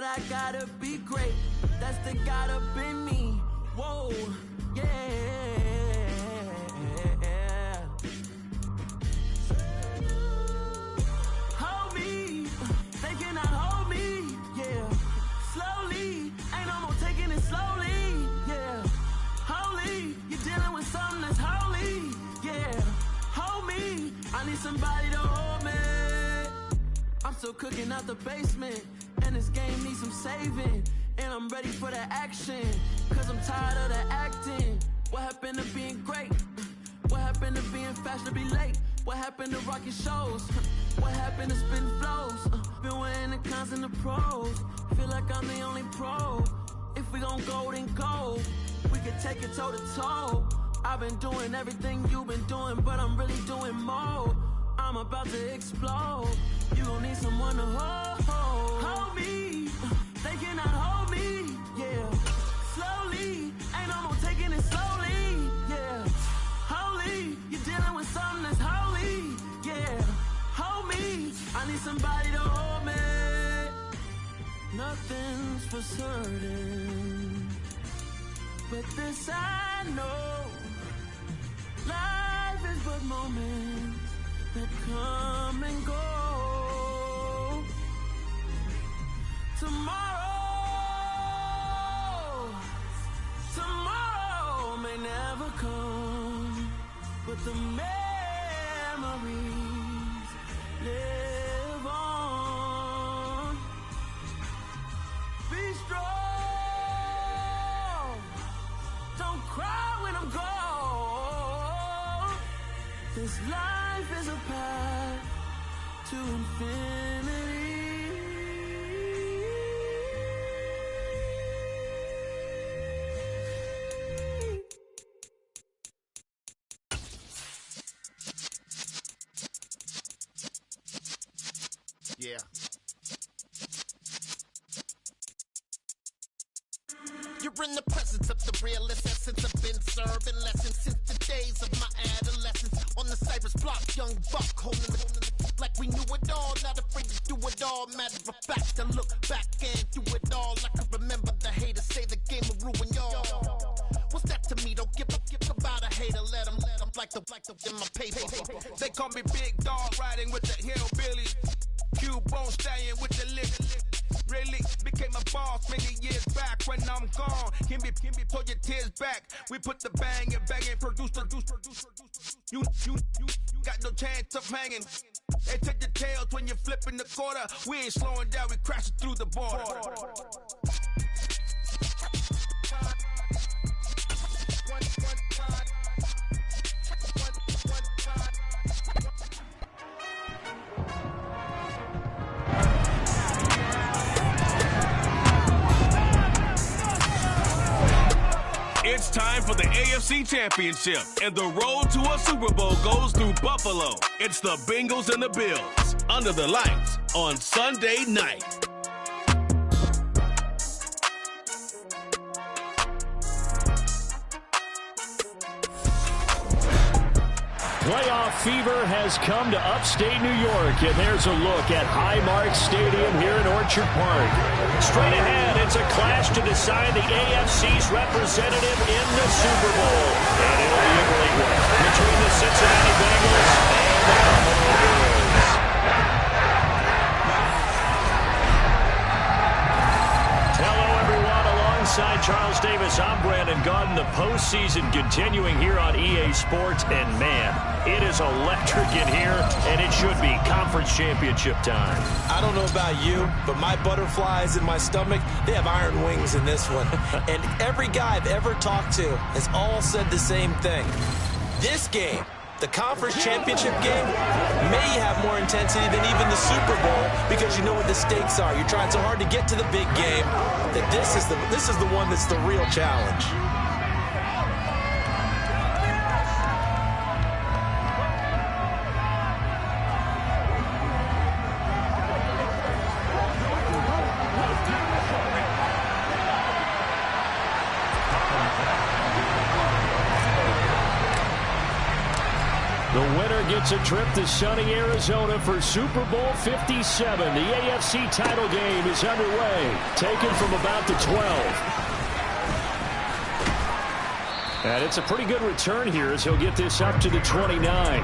I gotta be great. That's the God up in me. Whoa, yeah. Hold me, they cannot hold me, yeah. Slowly, ain't no more taking it slowly, yeah. Holy, you're dealing with something that's holy, yeah. Hold me, I need somebody to hold me. I'm still cooking out the basement, and this game needs some saving. And I'm ready for the action, cause I'm tired of the acting. What happened to being great? What happened to being fashionably late? What happened to rocking shows? What happened to spitting flows? Been wearing the cons and the pros. Feel like I'm the only pro. If we gon' go, then go. We can take it toe to toe. I've been doing everything you've been doing, but I'm really doing more. I'm about to explode. You gon' need someone to hold me. They cannot hold me, yeah. Slowly, ain't no more taking it slowly, yeah. Holy, you're dealing with something that's holy, yeah. Hold me, I need somebody to hold me. Nothing's for certain, but this I know. Life is but moments that come and go. Tomorrow may never come, but the memories live on. Be strong, don't cry when I'm gone. This life is a path to infinity. Yeah. You're in the presence of the realest essence. I've been serving lessons since the days of my adolescence. On the Cypress block, young buck holding it like we knew it all. Not afraid to do it all. Matter of fact, I look back and do it all. I can remember the haters say the game will ruin y'all. What's that to me? Don't give about a hater. Let them like the in my paper. They call me Big Dog, riding with the hillbillies. Cubone staying with the lick. Really became a boss many years back. When I'm gone, can be pull your tears back. We put the bang and produce. You got no chance of hanging. They take the tails when you're flipping the quarter. We ain't slowing down, we crashing through the border. It's time for the AFC Championship, and the road to a Super Bowl goes through Buffalo. It's the Bengals and the Bills, under the lights on Sunday night. Playoff fever has come to upstate New York, and there's a look at Highmark Stadium here in Orchard Park. Straight ahead, it's a clash to decide the AFC's representative in the Super Bowl. And it'll be a great one between the Cincinnati Bengals and the Buffalo Bills. Hello, everyone. Alongside Charles Davis, I'm Brandon Gaudin. The postseason continuing here on EA Sports, and man, it is electric in here, and it should be conference championship time. I don't know about you, but my butterflies in my stomach, they have iron wings in this one. And every guy I've ever talked to has all said the same thing. This game, the conference championship game, may have more intensity than even the Super Bowl because you know what the stakes are. You're trying so hard to get to the big game that this is the one that's the real challenge. The winner gets a trip to sunny Arizona for Super Bowl 57. The AFC title game is underway, taken from about the 12. And it's a pretty good return here as he'll get this up to the 29.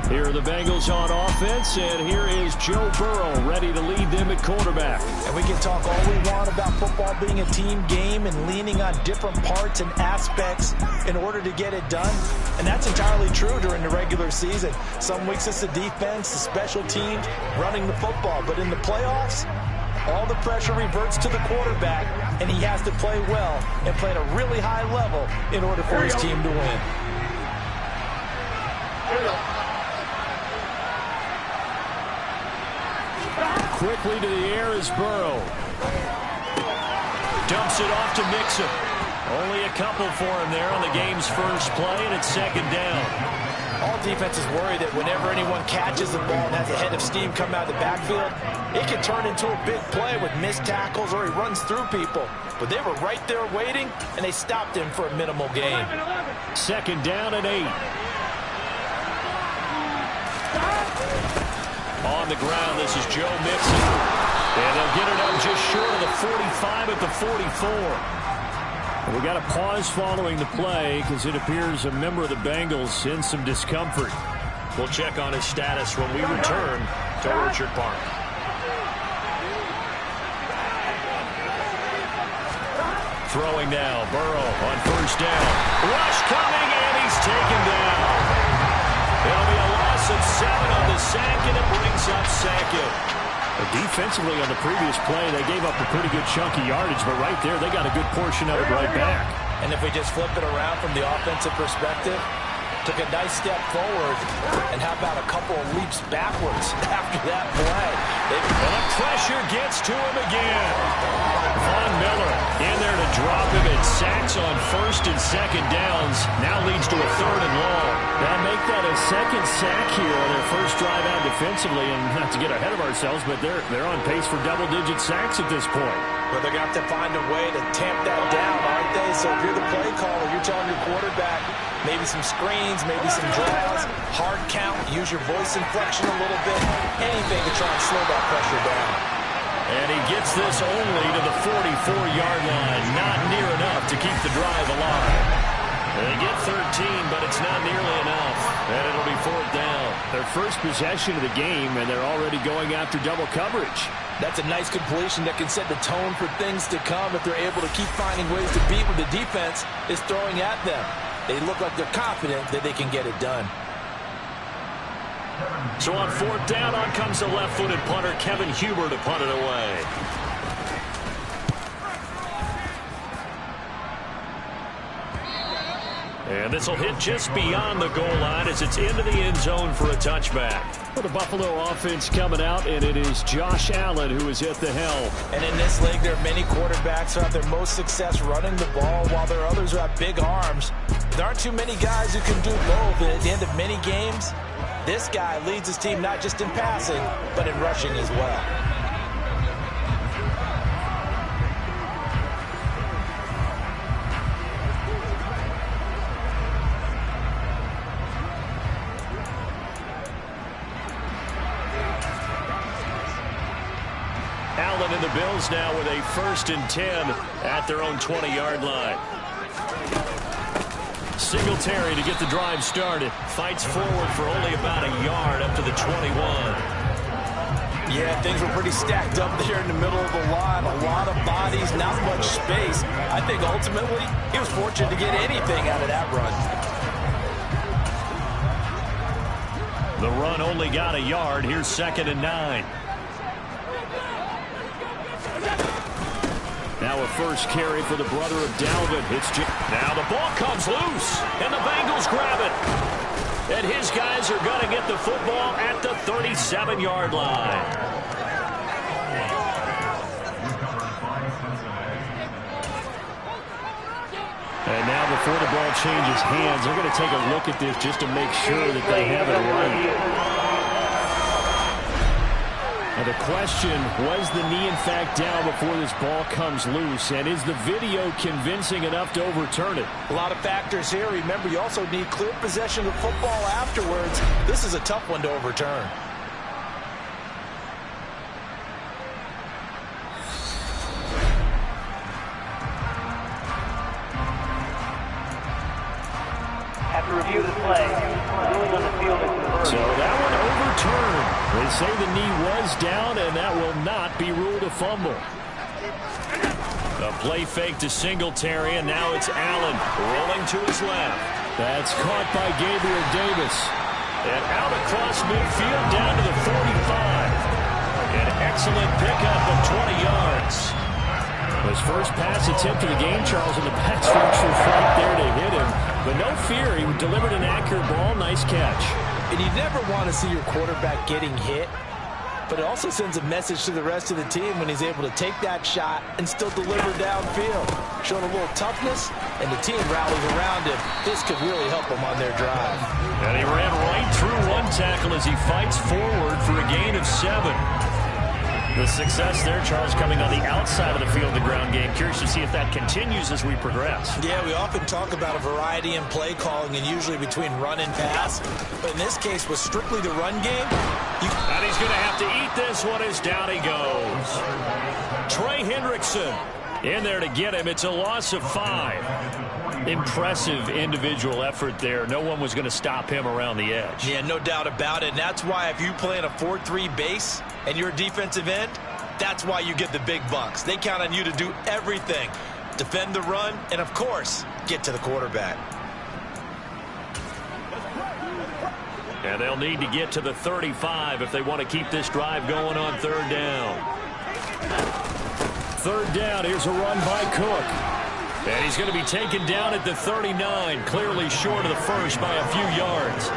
Here are the Bengals on offense, and here is Joe Burrow ready to lead them at quarterback. And we can talk all we want about football being a team game and leaning on different parts and aspects in order to get it done. And that's entirely true during the regular season. Some weeks it's the defense, the special teams, running the football. But in the playoffs, all the pressure reverts to the quarterback, and he has to play well and play at a really high level in order for his team to win. Quickly to the air is Burrow. Dumps it off to Mixon. Only a couple for him there on the game's first play, and it's second down. All defenses worry that whenever anyone catches the ball and has a head of steam come out of the backfield, it can turn into a big play with missed tackles or he runs through people. But they were right there waiting, and they stopped him for a minimal gain. Second down and 8. On the ground, this is Joe Mixon. And they'll get it up just short of the 45 at the 44. We got a pause following the play because it appears a member of the Bengals in some discomfort. We'll check on his status when we return to Orchard Park. Throwing now, Burrow on first down. Rush coming, and he's taken down. It'll be a loss of 7 on the sack, and it brings up second. Defensively on the previous play, they gave up a pretty good chunk of yardage, but right there, they got a good portion of it right back. And if we just flip it around from the offensive perspective, took a nice step forward, and how about a couple of leaps backwards after that play? And the pressure gets to him again. Von Miller in there to drop him at sacks on first and second downs. Now leads to a third and long. They'll make that a second sack here on their first drive out defensively, and not to get ahead of ourselves, but they're on pace for double-digit sacks at this point. But they're going to have to find a way to tamp that down, aren't they? So if you're the play caller, you're telling your quarterback maybe some screens, maybe some draws, hard count, use your voice inflection a little bit, anything to try and slow that pressure down. And he gets this only to the 44-yard line. Not near enough to keep the drive alive. They get 13, but it's not nearly enough. And it'll be fourth down. Their first possession of the game, and they're already going after double coverage. That's a nice completion that can set the tone for things to come if they're able to keep finding ways to beat what the defense is throwing at them. They look like they're confident that they can get it done. So on fourth down, on comes the left-footed punter, Kevin Huber, to punt it away. And this will hit just beyond the goal line as it's into the end zone for a touchback. For the Buffalo offense coming out, and it is Josh Allen who is at the helm. And in this league, there are many quarterbacks who have their most success running the ball, while there are others who have big arms. There aren't too many guys who can do both. And at the end of many games, this guy leads his team not just in passing, but in rushing as well. Allen and the Bills now with a 1st and 10 at their own 20-yard line. Singletary to get the drive started. Fights forward for only about a yard up to the 21. Yeah, things were pretty stacked up there in the middle of the line. A lot of bodies, not much space. I think ultimately he was fortunate to get anything out of that run. The run only got a yard. Here's 2nd and 9. Now a first carry for the brother of Dalvin. Now the ball comes loose, and the Bengals grab it. And his guys are going to get the football at the 37-yard line. And now before the ball changes hands, they're going to take a look at this just to make sure that they have it right. Now The question, was the knee in fact down before this ball comes loose? And is the video convincing enough to overturn it? A lot of factors here. Remember, you also need clear possession of the football afterwards. This is a tough one to overturn. After review of the play, ruling on the field is reversed. So that one overturned. They say the knee was down, and that will not be ruled a fumble. A play fake to Singletary, and now it's Allen rolling to his left. That's caught by Gabriel Davis. And out across midfield down to the 45. An excellent pickup of 20 yards. His first pass attempt of the game, Charles, and the pass rush was right there to hit him. But no fear, he delivered an accurate ball. Nice catch. And you never want to see your quarterback getting hit, but it also sends a message to the rest of the team when he's able to take that shot and still deliver downfield. Showing a little toughness, and the team rallies around him. This could really help them on their drive. And he ran right through one tackle as he fights forward for a gain of 7. The success there, Charles, coming on the outside of the field, the ground game. Curious to see if that continues as we progress. Yeah, we often talk about a variety in play calling and usually between run and pass. But in this case, with strictly the run game, and he's going to have to eat this one as down he goes. Trey Hendrickson in there to get him. It's a loss of 5. Impressive individual effort there. No one was going to stop him around the edge. Yeah, no doubt about it. And that's why if you play in a 4-3 base and you're a defensive end, that's why you get the big bucks. They count on you to do everything. Defend the run and, of course, get to the quarterback. And they'll need to get to the 35 if they want to keep this drive going on 3rd down. 3rd down, here's a run by Cook. And he's going to be taken down at the 39, clearly short of the first by a few yards.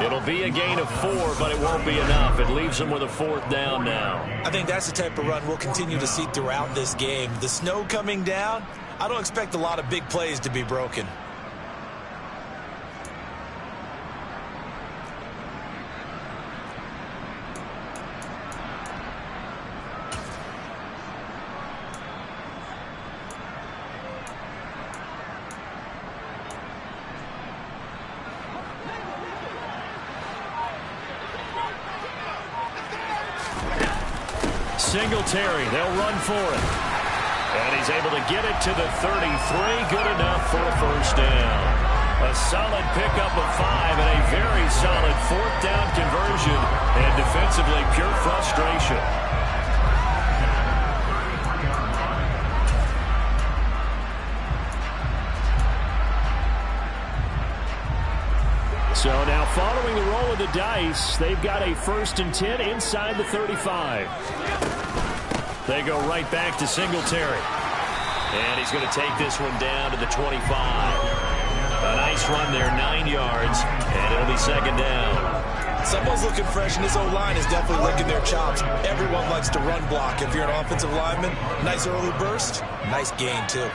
It'll be a gain of 4, but it won't be enough. It leaves him with a 4th down now. I think that's the type of run we'll continue to see throughout this game. The snow coming down, I don't expect a lot of big plays to be broken. Singletary, they'll run for it. And he's able to get it to the 33. Good enough for a 1st down. A solid pickup of 5 and a very solid 4th down conversion. And defensively, pure frustration. So now following the roll of the dice, they've got a 1st and 10 inside the 35. They go right back to Singletary. And he's going to take this one down to the 25. A nice run there, 9 yards, and it'll be 2nd down. Someone's looking fresh, and this O-line is definitely licking their chops. Everyone likes to run block. If you're an offensive lineman, nice early burst, nice gain, too.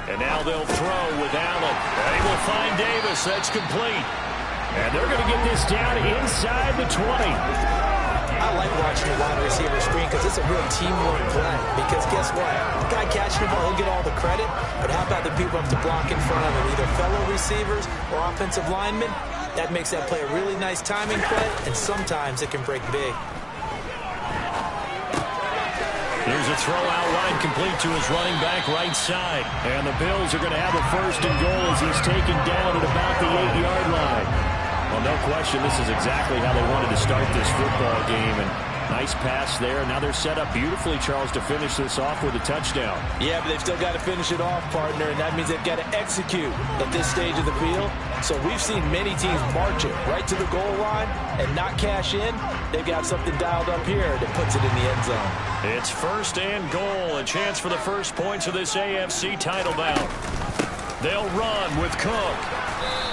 And now they'll throw with Allen. And he will find Davis. That's complete. And they're going to get this down inside the 20. I like watching the wide receiver screen because it's a real teamwork play. Because guess what? The guy catching the ball, he'll get all the credit. But how about the people up to block in front of him, either fellow receivers or offensive linemen? That makes that play a really nice timing play, and sometimes it can break big. Here's a throw out line complete to his running back right side. And the Bills are going to have a 1st and goal as he's taken down at about the 8-yard line. Well, no question, this is exactly how they wanted to start this football game. And nice pass there. Now they're set up beautifully, Charles, to finish this off with a touchdown. Yeah, but they've still got to finish it off, partner, and that means they've got to execute at this stage of the field. So we've seen many teams march it right to the goal line and not cash in. They've got something dialed up here that puts it in the end zone. It's 1st and goal, a chance for the first points of this AFC title bout. They'll run with Cook.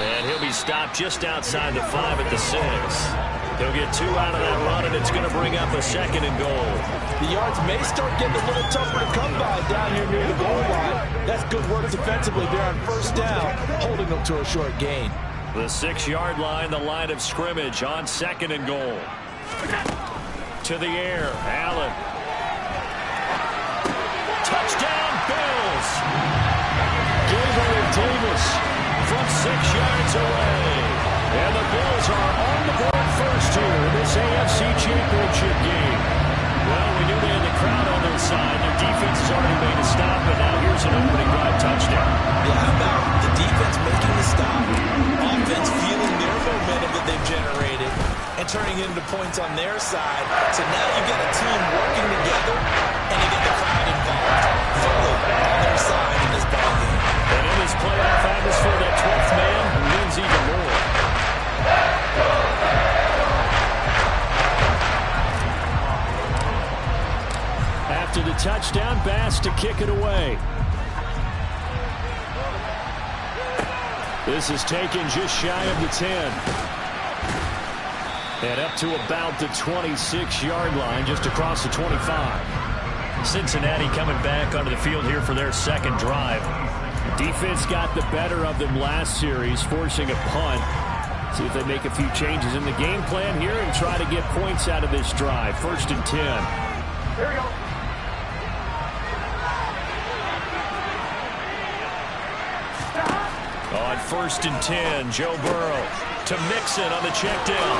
And he'll be stopped just outside the 5 at the 6. He'll get 2 out of that run, and it's going to bring up a 2nd and goal. The yards may start getting a little tougher to come by down here near the goal line. That's good work defensively there on 1st down, holding them to a short gain. The 6-yard line, the line of scrimmage on 2nd and goal. to the air. Allen. Touchdown, Bills. Gabriel Davis from 6 yards away. And the Bills are on the board first here in this AFC Championship game. Well, we knew they had the crowd on their side. Their defense has already made a stop, but now here's an opening drive touchdown. Yeah, how about the defense making the stop, offense feeling their momentum that they've generated, and turning it into points on their side. So now you've got a team working together, and you get the crowd involved, fully on their side in this ball game. And in this playoff atmosphere, that 12th man wins even more. After the touchdown, Bass to kick it away. This is taken just shy of the 10. And up to about the 26-yard line, just across the 25. Cincinnati coming back onto the field here for their second drive. Defense got the better of them last series, forcing a punt. See if they make a few changes in the game plan here and try to get points out of this drive. 1st and 10. Here we go. On 1st and 10, Joe Burrow to Mixon on the check down.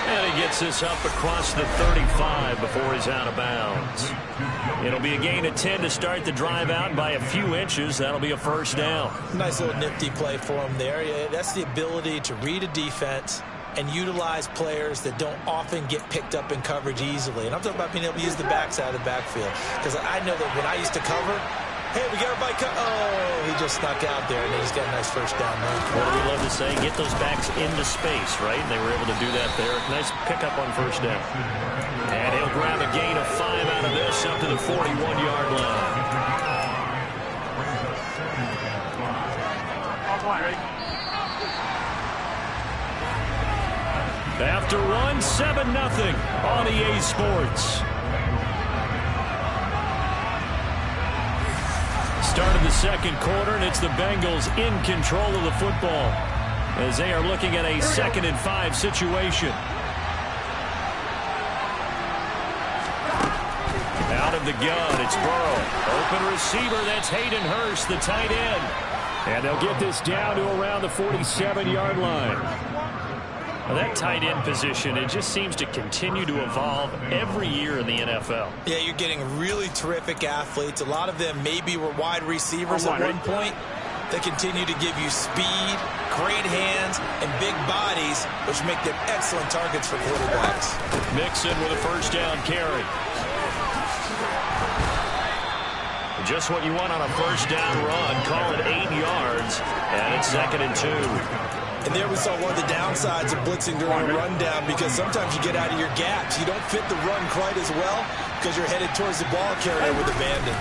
And he gets this up across the 35 before he's out of bounds. It'll be a gain of 10 to start the drive out by a few inches. That'll be a 1st down. Nice little nifty play for him there. Yeah, that's the ability to read a defense and utilize players that don't often get picked up in coverage easily. And I'm talking about being able to use the backside of the backfield. Because I know that when I used to cover, hey, we got everybody oh, he just snuck out there, and he just got a nice 1st down there. What do we love to say? Get those backs into space, right? And they were able to do that there. Nice pickup on 1st down. And he'll grab a gain of 5 out of this up to the 41-yard line. After one, 7-0 on EA Sports. Start of the second quarter, and it's the Bengals in control of the football as they are looking at a 2nd and 5 situation. Out of the gun, it's Burrow. Open receiver, that's Hayden Hurst, the tight end. And they'll get this down to around the 47-yard line. Well, that tight end position, it just seems to continue to evolve every year in the NFL. Yeah, you're getting really terrific athletes. A lot of them maybe were wide receivers at one point. They continue to give you speed, great hands, and big bodies, which make them excellent targets for quarterbacks. Mixon with a 1st down carry. Just what you want on a 1st down run. Call it 8 yards, and it's 2nd and 2. And there we saw one of the downsides of blitzing during a rundown, because sometimes you get out of your gaps. You don't fit the run quite as well because you're headed towards the ball carrier with abandon.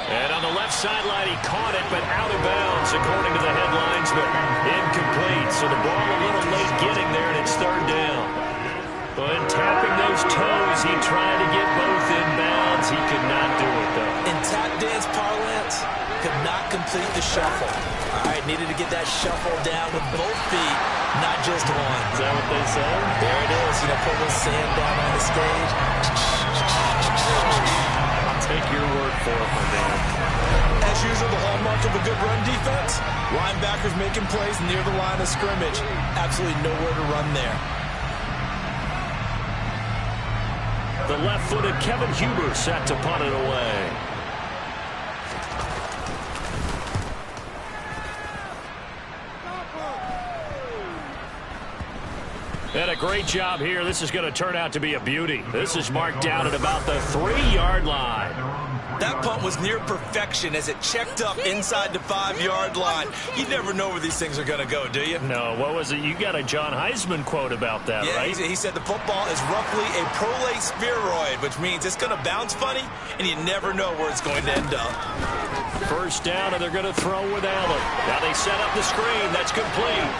And on the left sideline, he caught it, but out of bounds, according to the headlines, but incomplete. So the ball a little late getting there, and it's 3rd down. But tapping those toes, he tried to get both in bounds. He could not do it, though. In tap dance parlance, could not complete the shuffle. All right, needed to get that shuffle down with both feet, not just one. Is that what they say? There it is. You know, put a little sand down on the stage. I'll take your word for it, my man. As usual, the hallmark of a good run defense, linebackers making plays near the line of scrimmage. Absolutely nowhere to run there. The left-footed Kevin Huber set to punt it away. And a great job here. This is going to turn out to be a beauty. This is marked down at about the 3-yard line. That punt was near perfection as it checked up inside the 5-yard line. You never know where these things are going to go, do you? No, what was it? You got a John Heisman quote about that, yeah, right? He said the football is roughly a prolate spheroid, which means it's going to bounce funny, and you never know where it's going to end up. 1st down, and they're going to throw with Allen. Now they set up the screen. That's complete.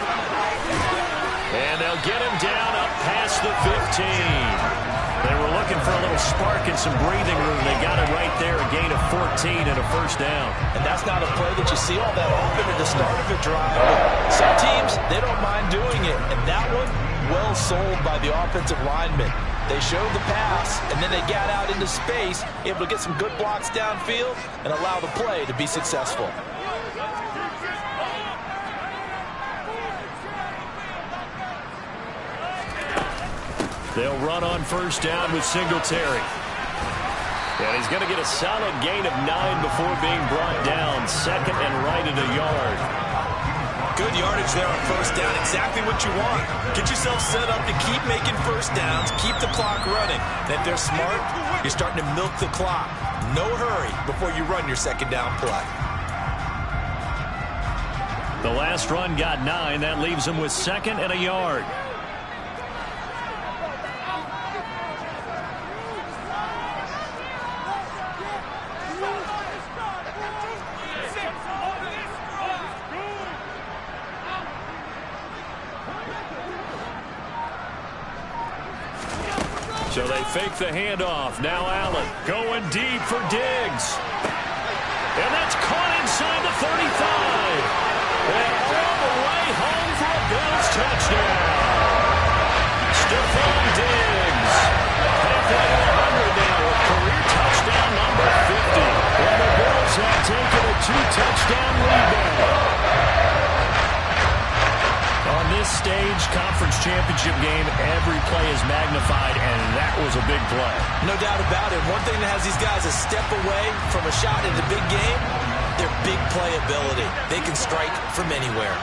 And they'll get him down up past the 15. They were looking for a little spark and some breathing room. They got it right there, a gain of 14 and a first down. And that's not a play that you see all that often at the start of a drive. But some teams, they don't mind doing it. And that one, well sold by the offensive lineman. They showed the pass, and then they got out into space, able to get some good blocks downfield and allow the play to be successful. They'll run on first down with Singletary. And he's going to get a solid gain of 9 before being brought down. Second and right at a yard. Good yardage there on first down. Exactly what you want. Get yourself set up to keep making first downs. Keep the clock running. And if they're smart, you're starting to milk the clock. No hurry before you run your second down play. The last run got 9. That leaves him with second and a yard. So they fake the handoff. Now Allen going deep for Diggs. And that's caught inside the 35. And all the way home for a Bills touchdown. Stephon Diggs. Halfway to 100 now with career touchdown number 50. And the Bills have taken a 2-touchdown lead now. On this stage, conference championship game, every play is magnified, and that was a big play. No doubt about it. One thing that has these guys a step away from a shot in the big game, their big play ability. They can strike from anywhere.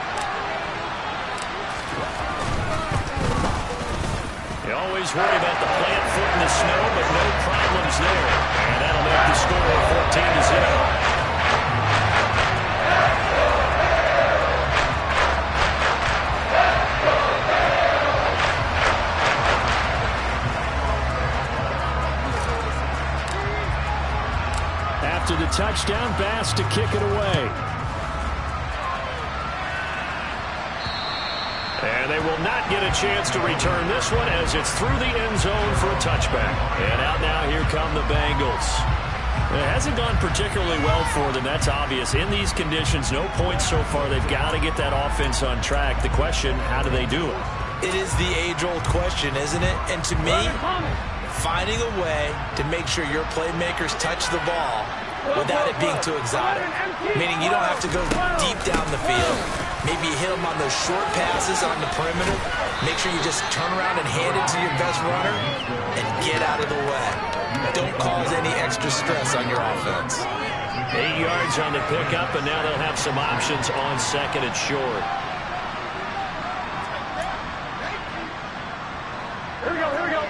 You always worry about the plant foot in the snow, but no problems there. And that'll make the score 14-0. To the touchdown pass to kick it away. And they will not get a chance to return this one as it's through the end zone for a touchback. And out now, here come the Bengals. It hasn't gone particularly well for them, that's obvious. In these conditions, no points so far. They've got to get that offense on track. The question, how do they do it? It is the age-old question, isn't it? And to me, finding a way to make sure your playmakers touch the ball without it being too exotic. Meaning you don't have to go deep down the field. Maybe you hit them on those short passes on the perimeter. Make sure you just turn around and hand it to your best runner and get out of the way. Don't cause any extra stress on your offense. 8 yards on the pickup, and now they'll have some options on second and short. Here we go.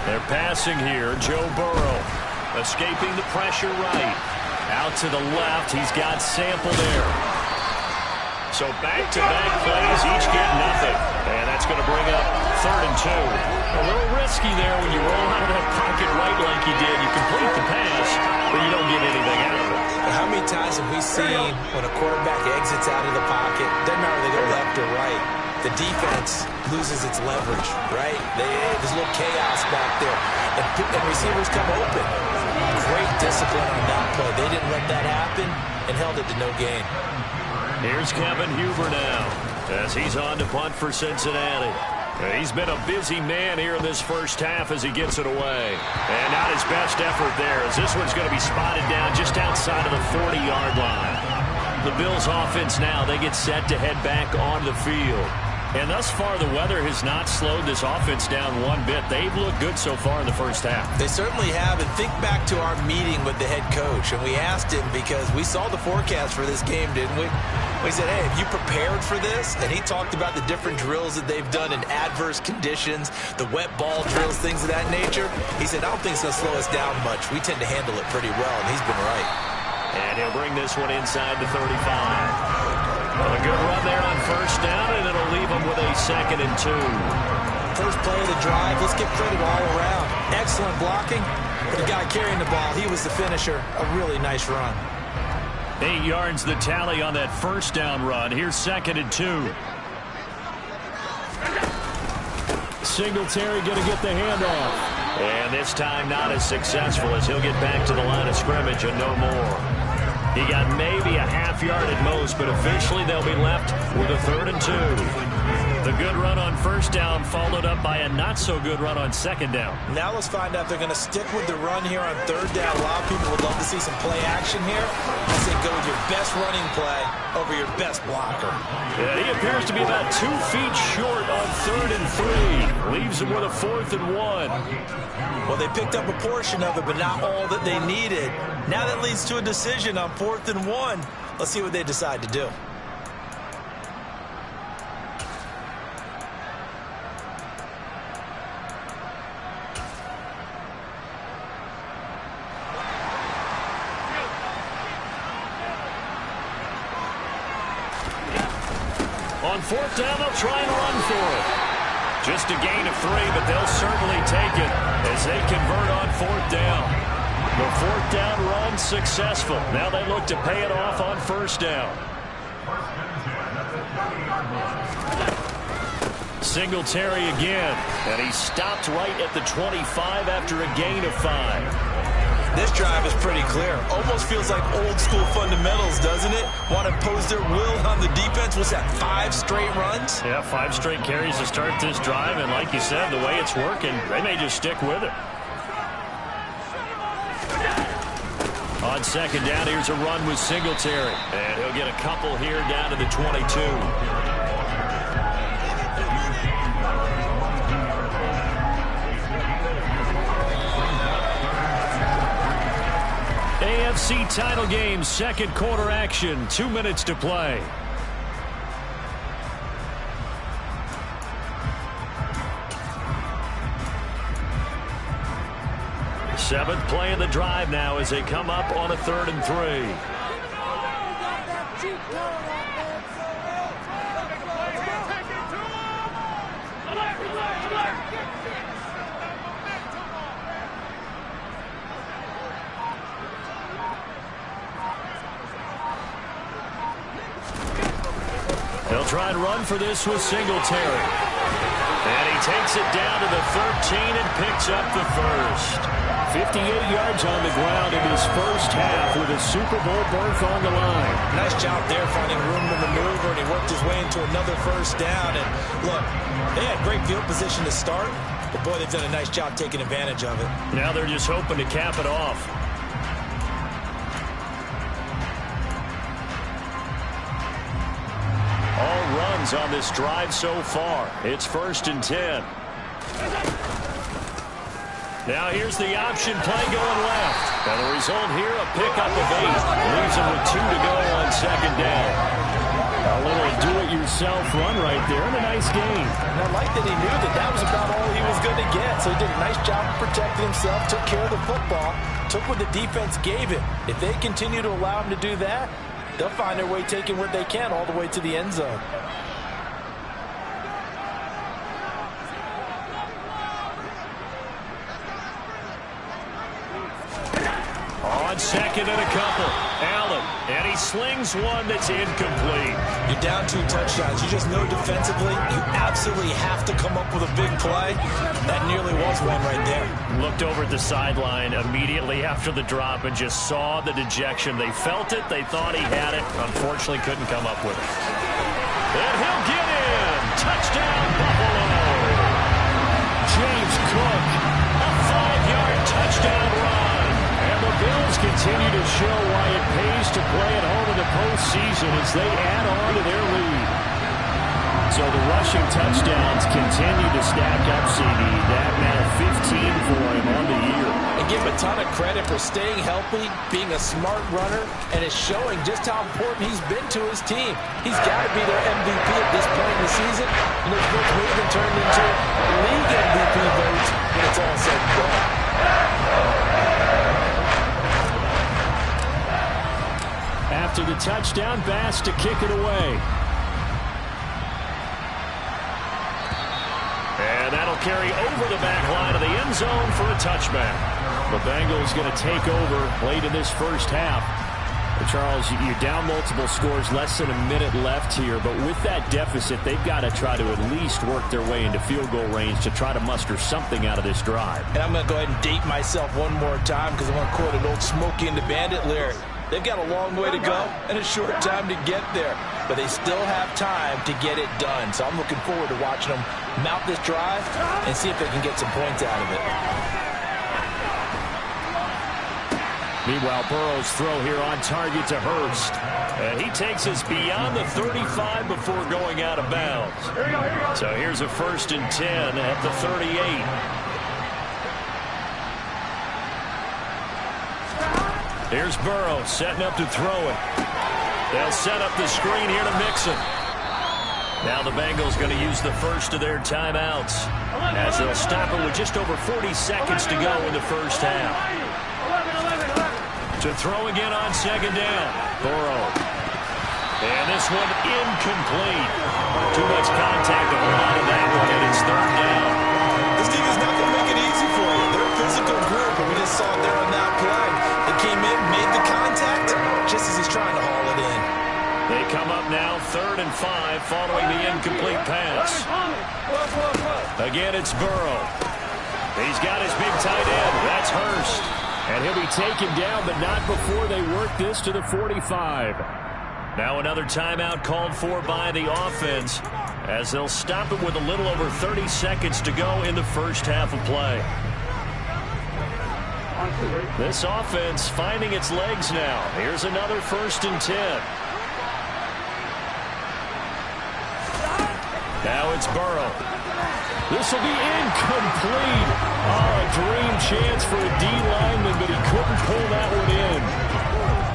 They're passing here. Joe Burrow escaping the pressure right. Out to the left. He's got Sample there. So back-to-back plays, each get nothing. And that's going to bring up 3rd and 2. A little risky there when you roll out of that pocket right like you did. You complete the pass, but you don't get anything out of it. How many times have we seen when a quarterback exits out of the pocket, doesn't matter if they go left or right, the defense loses its leverage, right? There's a little chaos back there. And receivers come open. Great discipline on that play. They didn't let that happen and held it to no gain. Here's Kevin Huber now as he's on to punt for Cincinnati. He's been a busy man here in this first half as he gets it away. And not his best effort there as this one's going to be spotted down just outside of the 40-yard line. The Bills offense now, they get set to head back onto the field. And thus far, the weather has not slowed this offense down one bit. They've looked good so far in the first half. They certainly have. And think back to our meeting with the head coach. And we asked him because we saw the forecast for this game, didn't we? We said, hey, have you prepared for this? And he talked about the different drills that they've done in adverse conditions, the wet ball drills, things of that nature. He said, I don't think it's going to slow us down much. We tend to handle it pretty well, and he's been right. And he'll bring this one inside the 35. Well, a good run there on first down, and it'll leave him with a 2nd and 2. First play of the drive, let's give credit all around. Excellent blocking. For the guy carrying the ball, he was the finisher. A really nice run. 8 yards the tally on that first down run. Here's 2nd and 2. Singletary going to get the handoff. And this time not as successful as he'll get back to the line of scrimmage and no more. He got maybe a half yard at most, but eventually they'll be left with a 3rd and 2. The good run on first down followed up by a not-so-good run on second down. Now let's find out if they're going to stick with the run here on 3rd down. A lot of people would love to see some play action here. I say go with your best running play over your best blocker. Yeah, he appears to be about 2 feet short on 3rd and 3. Leaves him with a 4th and 1. Well, they picked up a portion of it, but not all that they needed. Now that leads to a decision on 4th and 1. Let's see what they decide to do. On 4th down, they'll try and run for it. Just a gain of 3, but they'll certainly take it as they convert on 4th down. The 4th down run successful. Now they look to pay it off on 1st down. Singletary again, and he stopped right at the 25 after a gain of 5. This drive is pretty clear. Almost feels like old school fundamentals, doesn't it? Want to impose their will on the defense. What's that, 5 straight runs? Yeah, 5 straight carries to start this drive, and like you said, the way it's working, they may just stick with it. On 2nd down, here's a run with Singletary, and he'll get a couple here down to the 22. AFC title game, 2nd quarter action, 2 minutes to play. Seventh play of the drive now as they come up on a 3rd and 3. They'll try and run for this with Singletary. And he takes it down to the 13 and picks up the 1st. 58 yards on the ground in his first half with a Super Bowl berth on the line. Nice job there finding room to maneuver, and he worked his way into another 1st down. And look, they had great field position to start, but boy, they've done a nice job taking advantage of it. Now they're just hoping to cap it off. All runs on this drive so far. It's 1st and 10. Now here's the option play going left. And the result here, a pickup of 8. Leaves him with 2 to go on 2nd down. A little do-it-yourself run right there and a nice gain. And I like that he knew that that was about all he was going to get. So he did a nice job of protecting himself, took care of the football, took what the defense gave him. If they continue to allow him to do that, they'll find their way taking what they can all the way to the end zone. On 2nd and a couple, Allen, and he slings one that's incomplete. You're down 2 touchdowns. You just know defensively you absolutely have to come up with a big play. That nearly was one right there. Looked over at the sideline immediately after the drop and just saw the dejection. They felt it. They thought he had it. Unfortunately, couldn't come up with it. And he'll get in. Touchdown, Buffalo. James Cook, a 5-yard touchdown run. And the Bills continue to show why it pays to play at home in the postseason as they add on to their lead. So the rushing touchdowns continue to stack up, CD. That now 15 for him on the year. And give him a ton of credit for staying healthy, being a smart runner, and it's showing just how important he's been to his team. He's got to be their MVP at this point in the season, and those votes may have been turned into league MVP votes when it's all said and done. After the touchdown, Bass to kick it away. And that'll carry over the back line of the end zone for a touchback. The Bengals going to take over late in this first half. Charles, you're down multiple scores, less than a minute left here, but with that deficit, they've got to try to at least work their way into field goal range to try to muster something out of this drive. And I'm going to go ahead and date myself one more time because I want to quote an old Smokey and the Bandit lyric. They've got a long way to go and a short time to get there, but they still have time to get it done. So I'm looking forward to watching them mount this drive and see if they can get some points out of it. Meanwhile, Burrow's throw here on target to Hurst. And he takes us beyond the 35 before going out of bounds. So here's a 1st and 10 at the 38. Here's Burrow setting up to throw it. They'll set up the screen here to Mixon. Now the Bengals going to use the first of their timeouts as they'll stop it with just over 40 seconds to go in the first half. To throw again on 2nd down. Burrow. And this one incomplete. Too much contact to hold on to that one, and it's 3rd down. This team is not going to make it easy for you. They're a physical group, and we just saw it there on that play. They came in, made the contact, just as he's trying to haul it in. They come up now 3rd and 5 following the incomplete pass. Again, it's Burrow. He's got his big tight end. That's Hurst. And he'll be taken down, but not before they work this to the 45. Now another timeout called for by the offense as they'll stop it with a little over 30 seconds to go in the first half of play. This offense finding its legs now. Here's another 1st and 10. Now it's Burrow. This will be incomplete. Oh, a dream chance for a D lineman, but he couldn't pull that one in.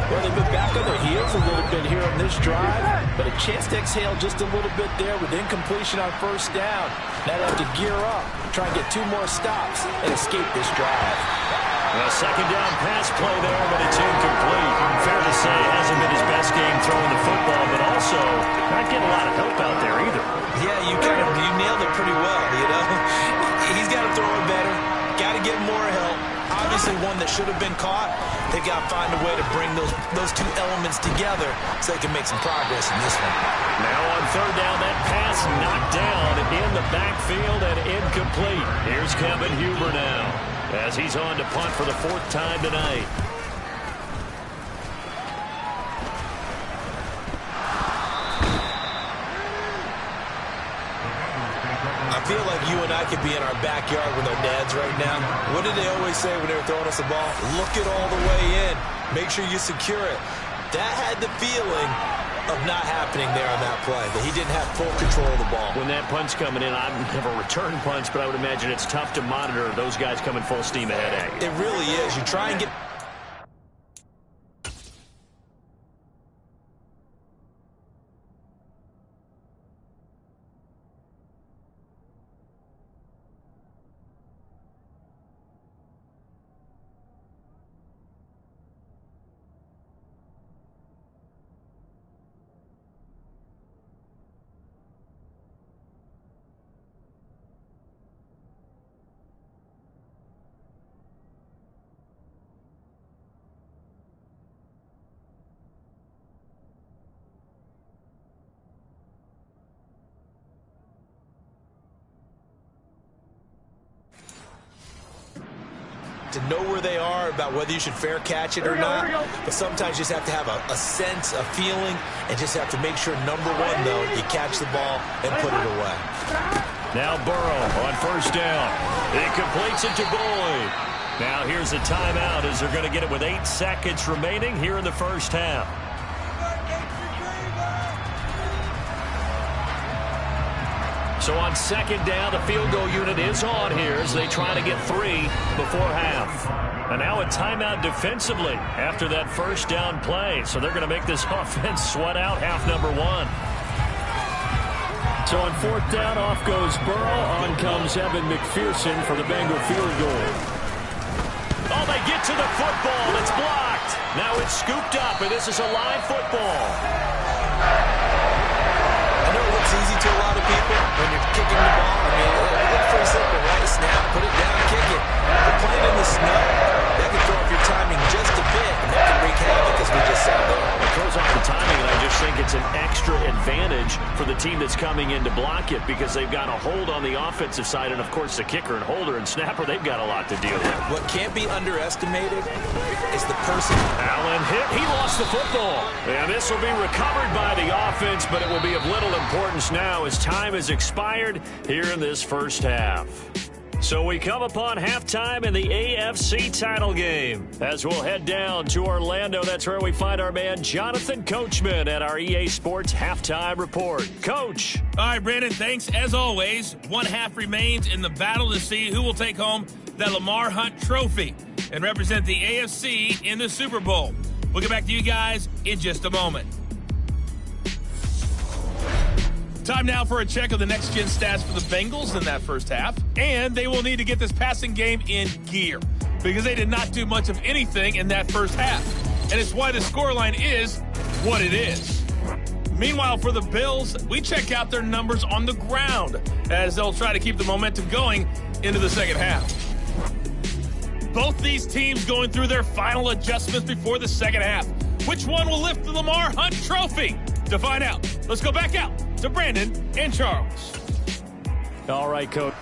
Well, they've been back on their heels a little bit here on this drive, but a chance to exhale just a little bit there with incompletion on 1st down. Now they have to gear up, try and get 2 more stops, and escape this drive. A 2nd down pass play there, but it's incomplete. Fair to say, it hasn't been his best game throwing the football, but also not getting a lot of help out there either. Yeah, you nailed it pretty well, you know. He's got to throw it better, got to get more help. Obviously one that should have been caught. They've got to find a way to bring those 2 elements together so they can make some progress in this one. Now on 3rd down, that pass knocked down in the backfield and incomplete. Here's Kevin Huber now as he's on to punt for the 4th time tonight. I feel like you and I could be in our backyard with our dads right now. What did they always say when they were throwing us the ball? Look it all the way in. Make sure you secure it. That had the feeling of not happening there on that play, that he didn't have full control of the ball. When that punt's coming in, I've never returned punts, but I would imagine it's tough to monitor those guys coming full steam ahead at you. It really is. You try and get... to know where they are, about whether you should fair catch it or not. But sometimes you just have to have a sense, a feeling, and just have to make sure, number one, though, you catch the ball and put it away. Now Burrow on 1st down. He completes it to Boyd. Now here's a timeout as they're going to get it with 8 seconds remaining here in the first half. So on 2nd down, the field goal unit is on here as they try to get 3 before half. And now a timeout defensively after that 1st down play. So they're going to make this offense sweat out half number 1. So on 4th down, off goes Burrow. On comes Evan McPherson for the Bengal field goal. Oh, they get to the football. It's blocked. Now it's scooped up, and this is a live football. I know it looks easy to a lot of people when you're kicking the ball. I mean, it's pretty simple, right? Snap, put it down, kick it. But playing in the snow, that can throw off your timing just a bit, and that can wreak havoc, as we just saw there. an extra advantage for the team that's coming in to block it because they've got a hold on the offensive side, and, of course, the kicker and holder and snapper, they've got a lot to deal with. What can't be underestimated is the person. Allen hit. He lost the football. And this will be recovered by the offense, but it will be of little importance now as time has expired here in this first half. So we come upon halftime in the AFC title game. As we'll head down to Orlando, that's where we find our man Jonathan Coachman at our EA Sports Halftime Report. Coach. All right, Brandon, thanks. As always, one half remains in the battle to see who will take home the Lamar Hunt Trophy and represent the AFC in the Super Bowl. We'll get back to you guys in just a moment. Time now for a check of the next-gen stats for the Bengals in that first half. And they will need to get this passing game in gear because they did not do much of anything in that first half. And it's why the scoreline is what it is. Meanwhile, for the Bills, we check out their numbers on the ground as they'll try to keep the momentum going into the second half. Both these teams going through their final adjustments before the second half. Which one will lift the Lamar Hunt Trophy? To find out, let's go back out to Brandon and Charles. All right, Coach.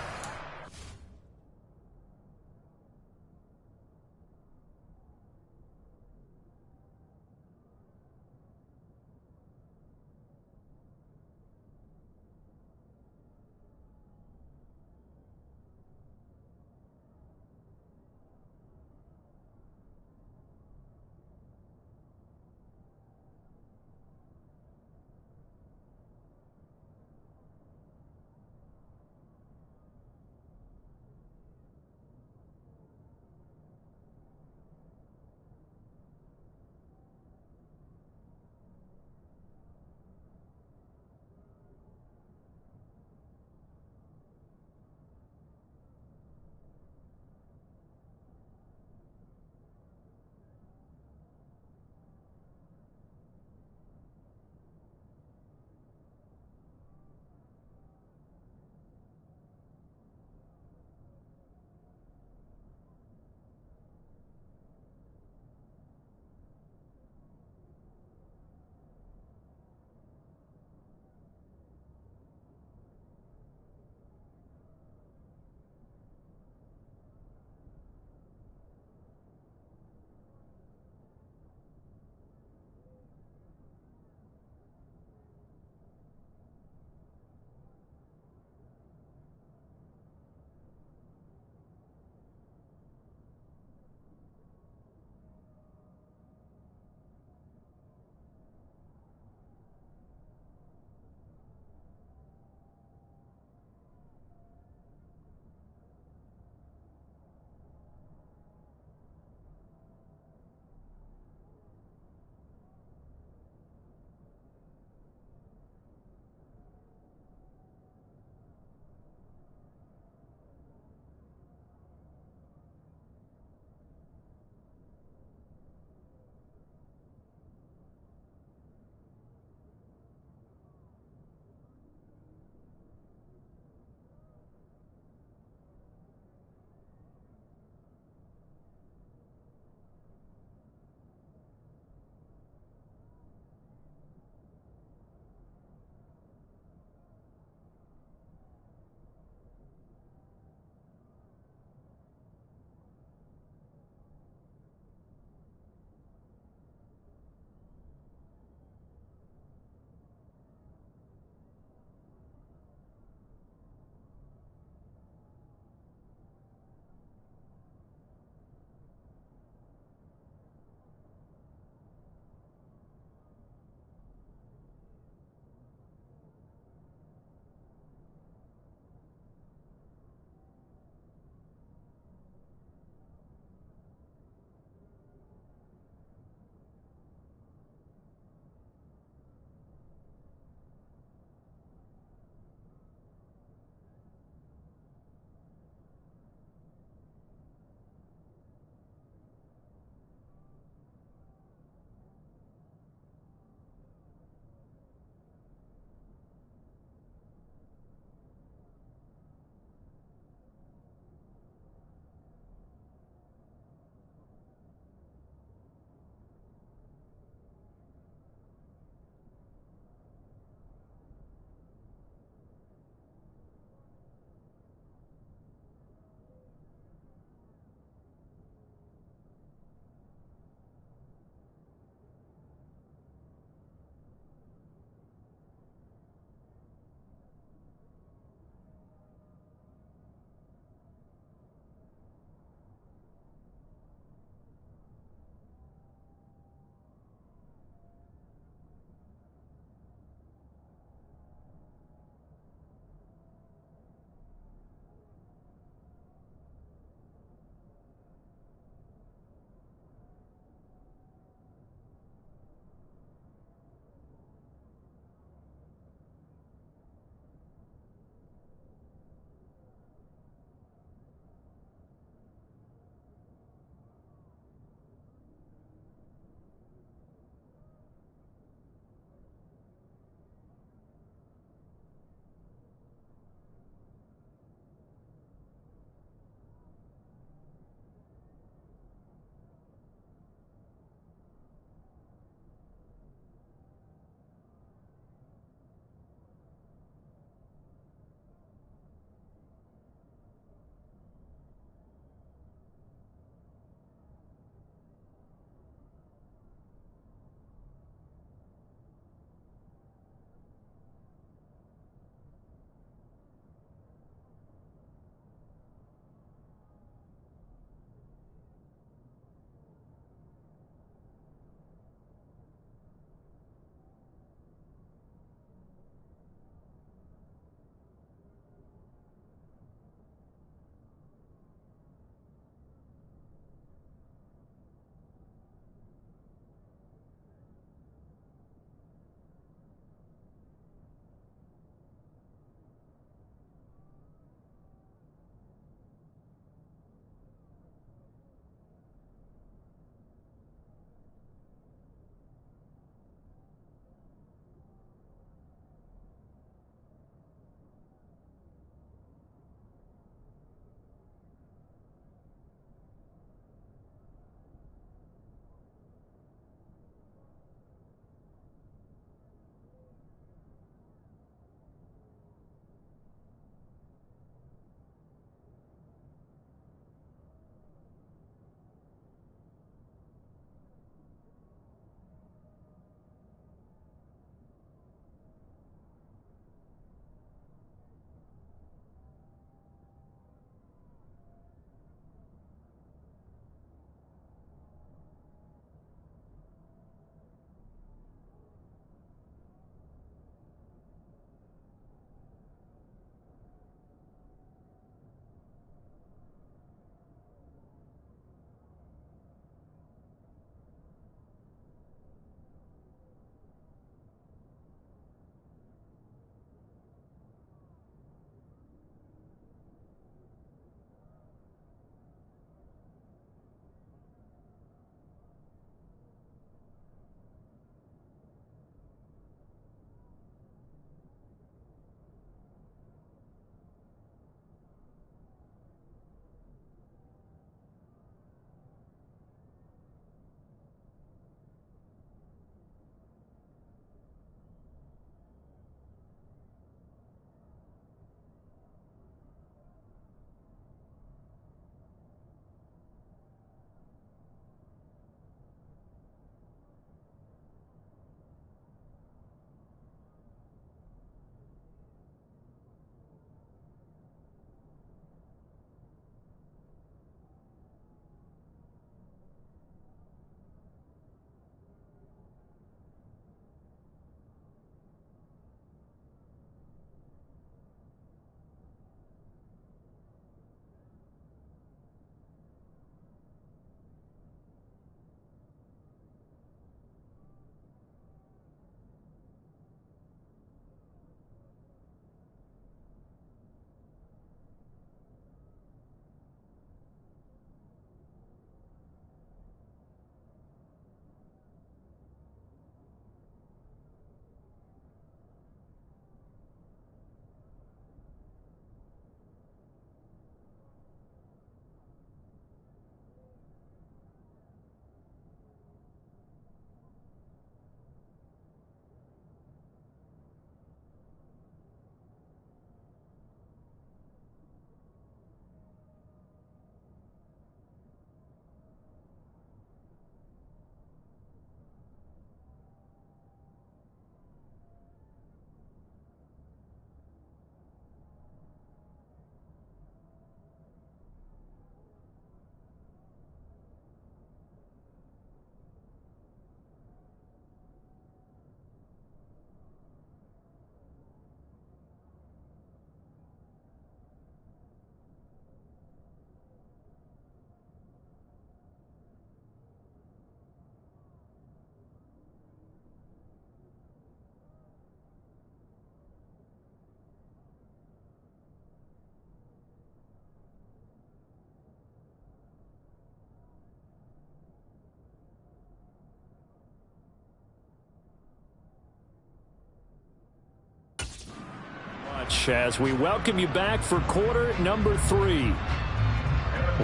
much as we welcome you back for quarter number 3.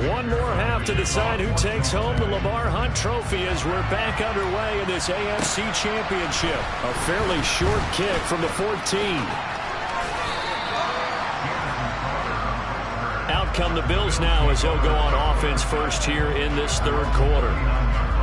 One more half to decide who takes home the Lamar Hunt Trophy as we're back underway in this AFC Championship. A fairly short kick from the 14. Out come the Bills now as they'll go on offense first here in this third quarter.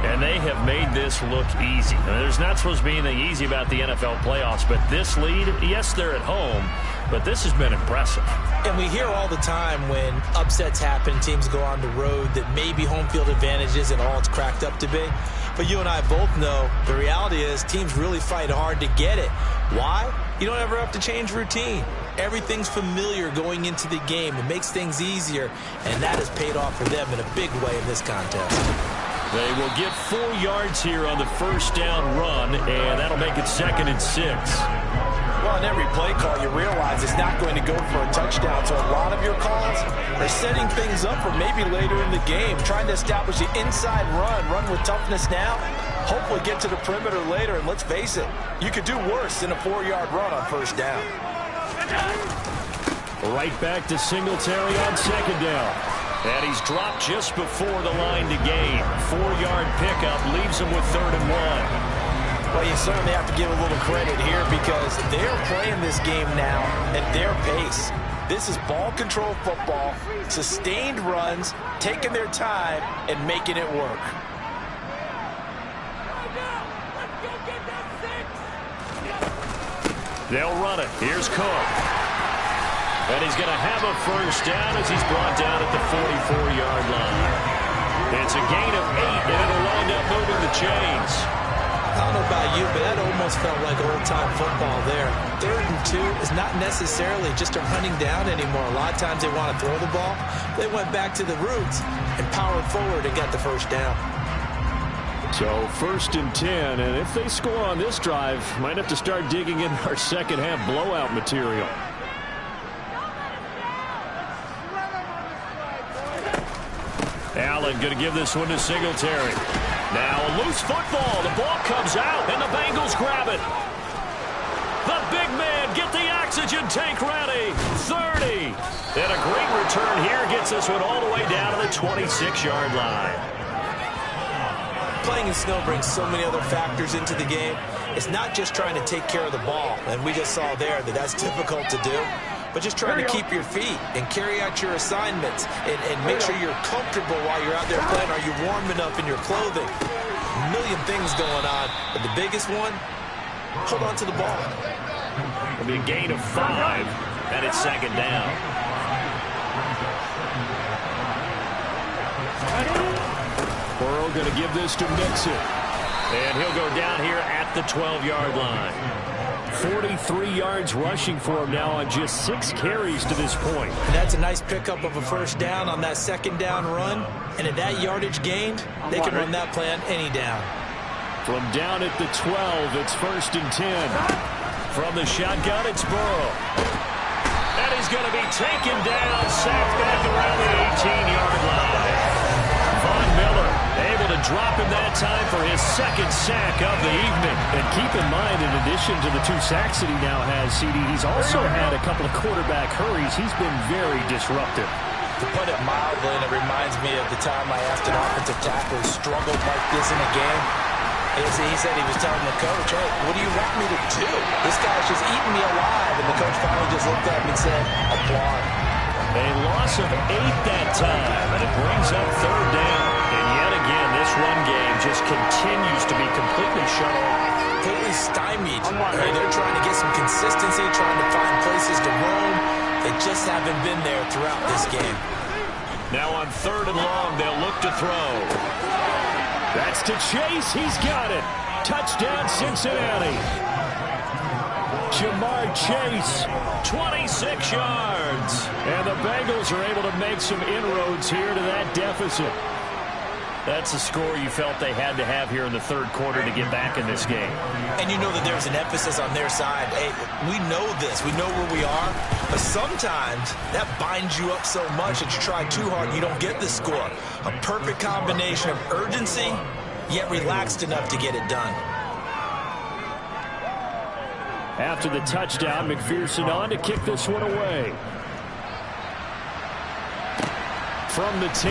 And they have made this look easy. Now, there's not supposed to be anything easy about the NFL playoffs, but this lead, yes, they're at home, but this has been impressive. And we hear all the time when upsets happen, teams go on the road, that maybe home field advantage isn't all it's cracked up to be. But you and I both know the reality is teams really fight hard to get it. Why? You don't ever have to change routine. Everything's familiar going into the game. It makes things easier, and that has paid off for them in a big way in this contest. They will get 4 yards here on the first down run, and that'll make it 2nd and 6. Well, in every play call, you realize it's not going to go for a touchdown, so a lot of your calls are setting things up for maybe later in the game, trying to establish the inside run with toughness now, hopefully get to the perimeter later, and let's face it, you could do worse than a 4-yard run on first down. Right back to Singletary on 2nd down. And he's dropped just before the line to gain. 4-yard pickup leaves him with 3rd and 1. Well, you certainly have to give a little credit here because they're playing this game now at their pace. This is ball control football, sustained runs, taking their time, and making it work. They'll run it. Here's Cook. And he's going to have a first down as he's brought down at the 44-yard line. It's a gain of 8, and it'll wind up moving the chains. I don't know about you, but that almost felt like old-time football there. 3rd and 2 is not necessarily just a running down anymore. A lot of times they want to throw the ball. They went back to the roots and powered forward and got the first down. So 1st and 10, and if they score on this drive, might have to start digging in our second half blowout material. Allen going to give this one to Singletary. Now a loose football. The ball comes out, and the Bengals grab it. The big man, get the oxygen tank ready. 30. And a great return here gets this one all the way down to the 26-yard line. Playing in snow brings so many other factors into the game. It's not just trying to take care of the ball, and we just saw there that that's difficult to do, but just trying to keep your feet and carry out your assignments and make sure you're comfortable while you're out there playing. Are you warm enough in your clothing? A million things going on, but the biggest one, hold on to the ball. It'll be a gain of 5, and it's 2nd down. Burrow going to give this to Mixon. And he'll go down here at the 12-yard line. 43 yards rushing for him now on just 6 carries to this point. And that's a nice pickup of a first down on that 2nd down run. And at that yardage gained, they can run that play on any down. From down at the 12, it's 1st and 10. From the shotgun, it's Burrow. And he's going to be taken down, sacked back around the 18-yard line. Von Miller able to drop him that time for his 2nd sack of the evening. And keep in mind, in addition to the 2 sacks that he now has, CD, he's also had a couple of quarterback hurries. He's been very disruptive. To put it mildly, and it reminds me of the time I asked an offensive tackle who struggled like this in a game. He said he was telling the coach, hey, what do you want me to do? This guy's just eating me alive. And the coach finally just looked at him and said, applaud. A loss of 8 that time, and it brings up 3rd down. And yet again, this run game just continues to be completely shut off. Completely stymied. They're trying to get some consistency, trying to find places to roam. They just haven't been there throughout this game. Now on 3rd and long, they'll look to throw. That's to Chase. He's got it. Touchdown, Cincinnati. Jamar Chase, 26 yards. And the Bengals are able to make some inroads here to that deficit. That's a score you felt they had to have here in the 3rd quarter to get back in this game. And you know that there's an emphasis on their side. Hey, we know this. We know where we are. But sometimes that binds you up so much that you try too hard and you don't get the score. A perfect combination of urgency, yet relaxed enough to get it done. After the touchdown, McPherson on to kick this one away. From the 10.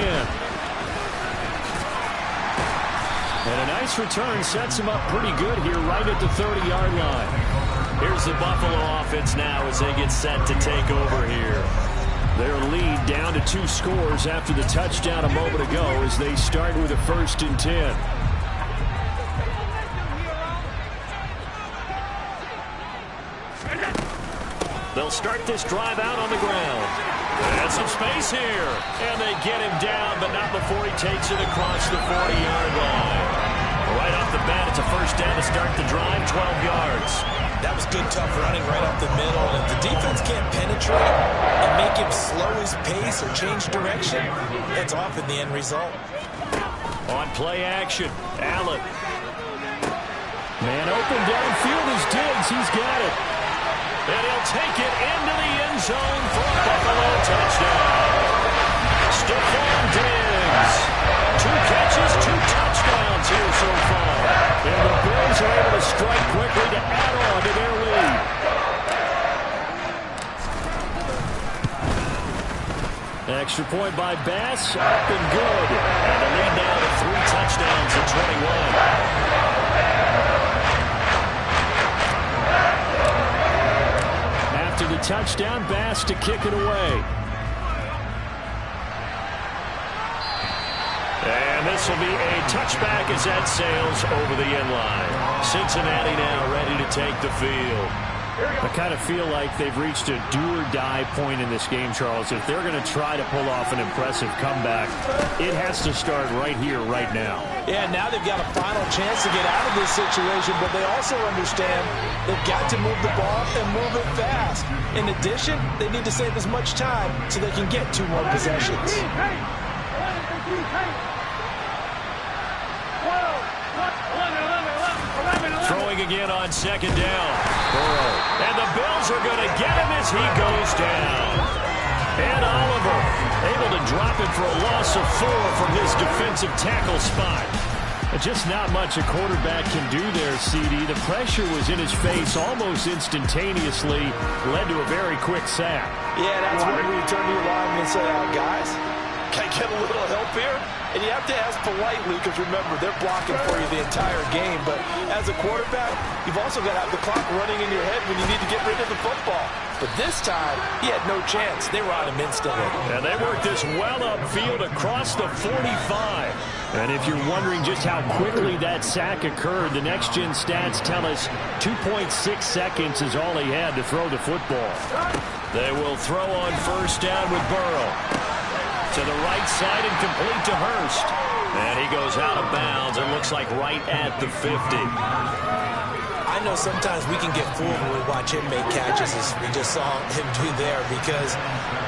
And a nice return sets him up pretty good here right at the 30-yard line. Here's the Buffalo offense now as they get set to take over here. Their lead down to 2 scores after the touchdown a moment ago as they start with a 1st and 10. They'll start this drive out on the ground. And some space here. And they get him down, but not before he takes it across the 40-yard line. Right off the bat, it's a 1st down to start the drive, 12 yards. That was good, tough running right up the middle. And if the defense can't penetrate and make him slow his pace or change direction, it's off in the end result. On play action, Allen. Man open downfield is Diggs. He's got it. And he'll take it into the end zone for a Buffalo touchdown. Stephon Diggs. 2 catches, 2 touchdowns here so far. And the Bills are able to strike quickly to add on to their lead. Extra point by Bass, up and good. And the lead now to 3 touchdowns at 21. After the touchdown, Bass to kick it away. And this will be a touchback as that sails over the end line. Cincinnati now ready to take the field. I kind of feel like they've reached a do-or-die point in this game, Charles. If they're going to try to pull off an impressive comeback, it has to start right here, right now. Yeah, now they've got a final chance to get out of this situation, but they also understand they've got to move the ball and move it fast. In addition, they need to save as much time so they can get 2 more possessions. Throwing again on 2nd down. Burrow. And the Bills are going to get him as he goes down. And Oliver able to drop him for a loss of 4 from his defensive tackle spot. Just not much a quarterback can do there, CD. The pressure was in his face almost instantaneously, led to a very quick sack. Yeah, that's when you turn to your lineman and say, guys, can I get a little help here? And you have to ask politely because, remember, they're blocking for you the entire game. But as a quarterback, you've also got to have the clock running in your head when you need to get rid of the football. But this time, he had no chance. They were on him instantly. And they worked this well upfield across the 45. And if you're wondering just how quickly that sack occurred, the next-gen stats tell us 2.6 seconds is all he had to throw the football. They will throw on 1st down with Burrow. To the right side and complete to Hurst. And he goes out of bounds. It looks like right at the 50. I know sometimes we can get fooled when we watch him make catches, as we just saw him do there, because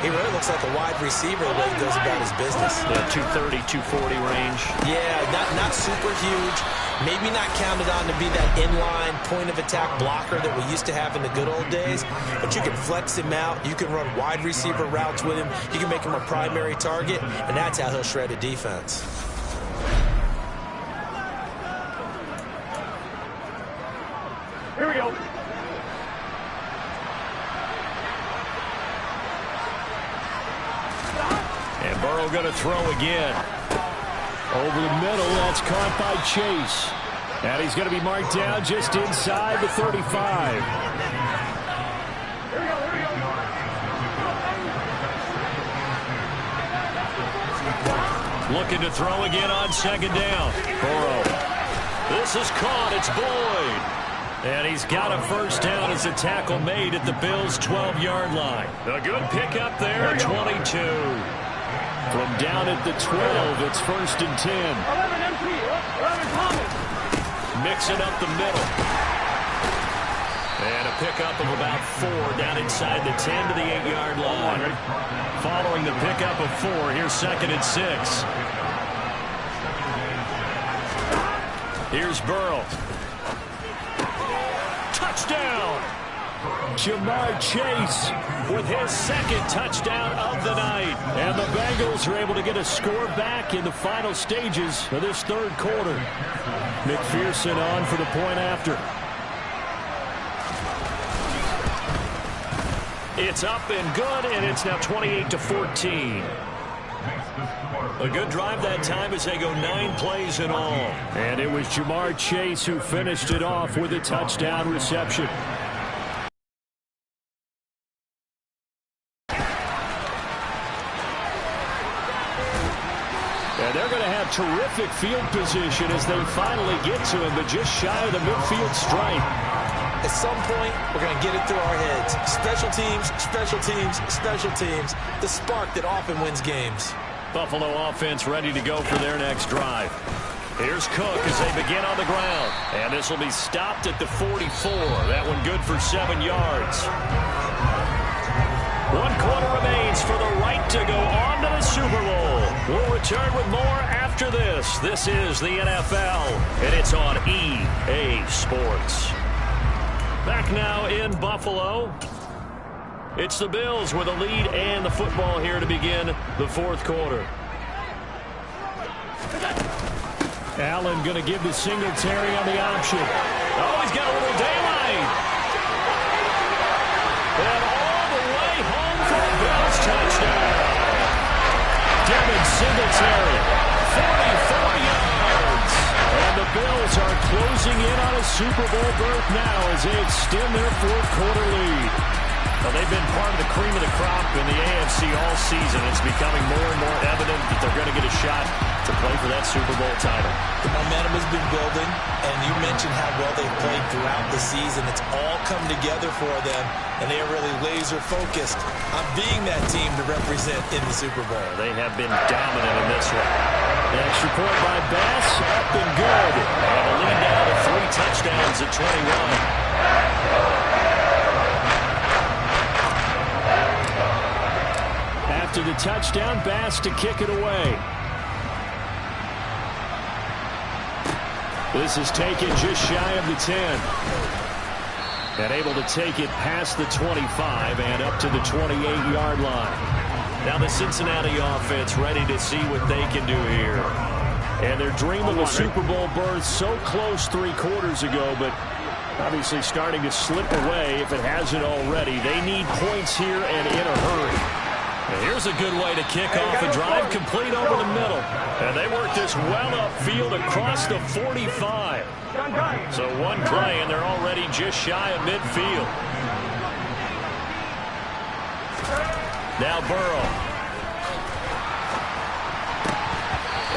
he really looks like a wide receiver the way he goes about his business. Yeah, 230, 240 range. Yeah, not super huge. Maybe not counted on to be that inline point-of-attack blocker that we used to have in the good old days, but you can flex him out. You can run wide receiver routes with him. You can make him a primary target, and that's how he'll shred a defense. Here we go. And Burrow going to throw again. Over the middle, that's caught by Chase. And he's going to be marked down just inside the 35. Looking to throw again on 2nd down. Burrow. This is caught. It's Boyd. And he's got a 1st down as a tackle made at the Bills' 12-yard line. A good pickup there at 22. From down at the 12, it's 1st and 10. Mixing up the middle. And a pickup of about 4 down inside the 10 to the 8-yard line. Following the pickup of 4, here's 2nd and 6. Here's Burrow. Touchdown! Jamar Chase with his 2nd touchdown of the night. And the Bengals are able to get a score back in the final stages of this 3rd quarter. McPherson on for the point after. It's up and good, and it's now 28-14. A good drive that time as they go 9 plays in all. And it was Jamar Chase who finished it off with a touchdown reception. And they're going to have terrific field position as they finally get to him, but just shy of the midfield stripe. At some point, we're going to get it through our heads. Special teams, special teams, special teams. The spark that often wins games. Buffalo offense ready to go for their next drive. Here's Cook as they begin on the ground. And this will be stopped at the 44. That one good for 7 yards. 1 quarter remains for the right to go on to the Super Bowl. We'll return with more after this. This is the NFL, and it's on EA Sports. Back now in Buffalo. It's the Bills with a lead and the football here to begin the 4th quarter. Allen going to give the Singletary on the option. Oh, he's got a little daylight. And all the way home for a Bills touchdown. Devin Singletary, 44 yards. And the Bills are closing in on a Super Bowl berth now as they extend their 4th quarter lead. Well, they've been part of the cream of the crop in the AFC all season. It's becoming more and more evident that they're going to get a shot to play for that Super Bowl title. The momentum has been building, and you mentioned how well they've played throughout the season. It's all come together for them, and they are really laser-focused on being that team to represent in the Super Bowl. They have been dominant in this one. Extra point by Bass, up and good. And a lead now to 3 touchdowns at 21. After the touchdown, Bass to kick it away. This is taken just shy of the 10. And able to take it past the 25 and up to the 28-yard line. Now the Cincinnati offense ready to see what they can do here. And their dream of a Super Bowl berth so close 3 quarters ago, but obviously starting to slip away if it hasn't already. They need points here and in a hurry. And here's a good way to kick off a drive, complete over the middle. And they work this well upfield across the 45. So 1 play, and they're already just shy of midfield. Now Burrow.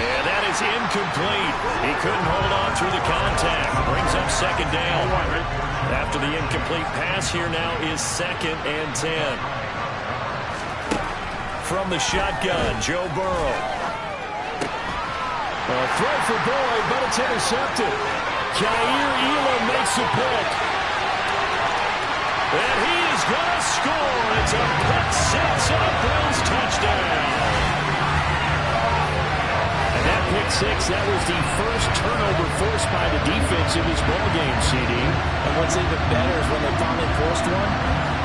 And that is incomplete. He couldn't hold on through the contact. Brings up 2nd down. After the incomplete pass, here now is 2nd and 10. From the shotgun, Joe Burrow. A throw for Boyd, but it's intercepted. Jair Elam makes a pick. And he is going to score. It's a pick 6 and a Bills touchdown. And that pick 6, that was the first turnover forced by the defense in this ballgame, CD. And what's even better is when they finally forced one,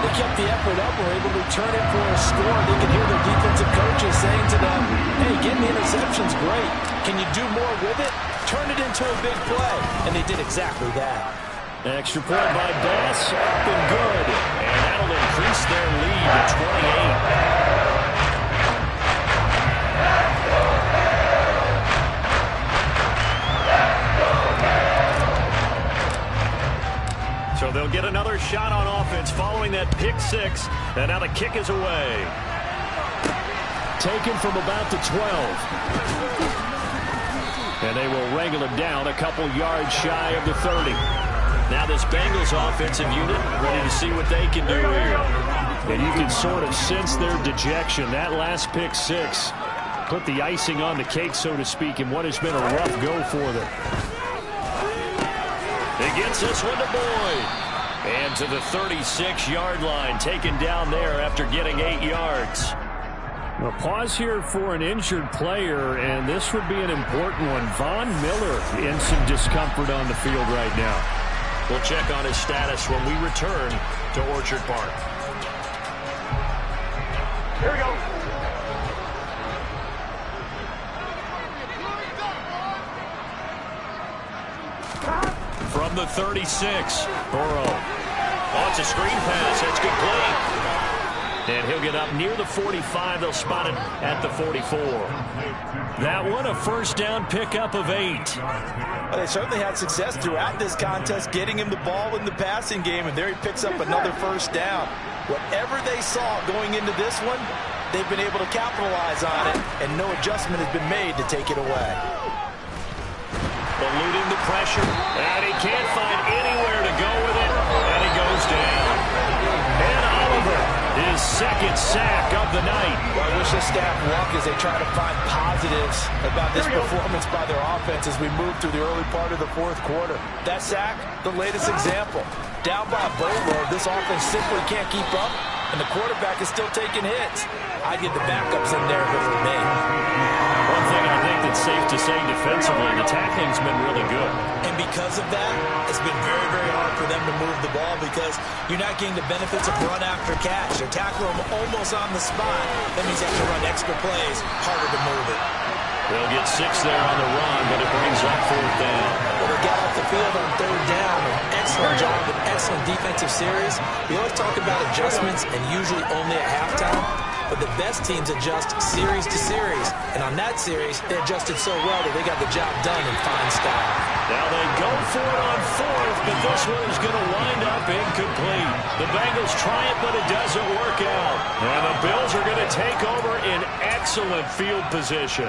they kept the effort up and were able to return it for a score. They could hear their defensive coaches saying to them, hey, getting the interception's great. Can you do more with it? Turn it into a big play. And they did exactly that. Extra point by Bass, up and good. And that'll increase their lead to 28. So they'll get another shot on offense following that pick 6. And now the kick is away. Taken from about the 12. And they will wrangle it down a couple yards shy of the 30. Now this Bengals offensive unit ready to see what they can do here. And you can sort of sense their dejection. That last pick 6 put the icing on the cake, so to speak, in what has been a rough go for them. He gets this one to Boyd. And to the 36-yard line, taken down there after getting 8 yards. Well, pause here for an injured player, and this would be an important one. Von Miller in some discomfort on the field right now. We'll check on his status when we return to Orchard Park. Here we go. From the 36, Burrow. Oh, it's a screen pass. That's good play. And he'll get up near the 45. They'll spot it at the 44. That one, a first down pickup of 8. Well, they certainly had success throughout this contest, getting him the ball in the passing game, and there he picks up another first down. Whatever they saw going into this one, they've been able to capitalize on it, and no adjustment has been made to take it away. Eluding the pressure, and he can't find anywhere to go with it, and he goes down. And Oliver, his second sack of the night. Well, I wish the staff luck as they try to find positives about this performance by their offense as we move through the early part of the fourth quarter. That sack, the latest example. Down by a boatload, this offense simply can't keep up, and the quarterback is still taking hits. I get the backups in there if it were me. One thing I think that's safe to say defensively, the tackling's been really good. And because of that, it's been very, very hard for them to move the ball because you're not getting the benefits of run after catch. They tackle them almost on the spot. That means they have to run extra plays, harder to move it. They'll get 6 there on the run, but it brings up 4th down. Well, they got off the field on 3rd down. An excellent job, an excellent defensive series. We always talk about adjustments and usually only at halftime. But the best teams adjust series to series. And on that series, they adjusted so well that they got the job done in fine style. Now they go for it on 4th, but this one is going to wind up incomplete. The Bengals try it, but it doesn't work out. And the Bills are going to take over in excellent field position.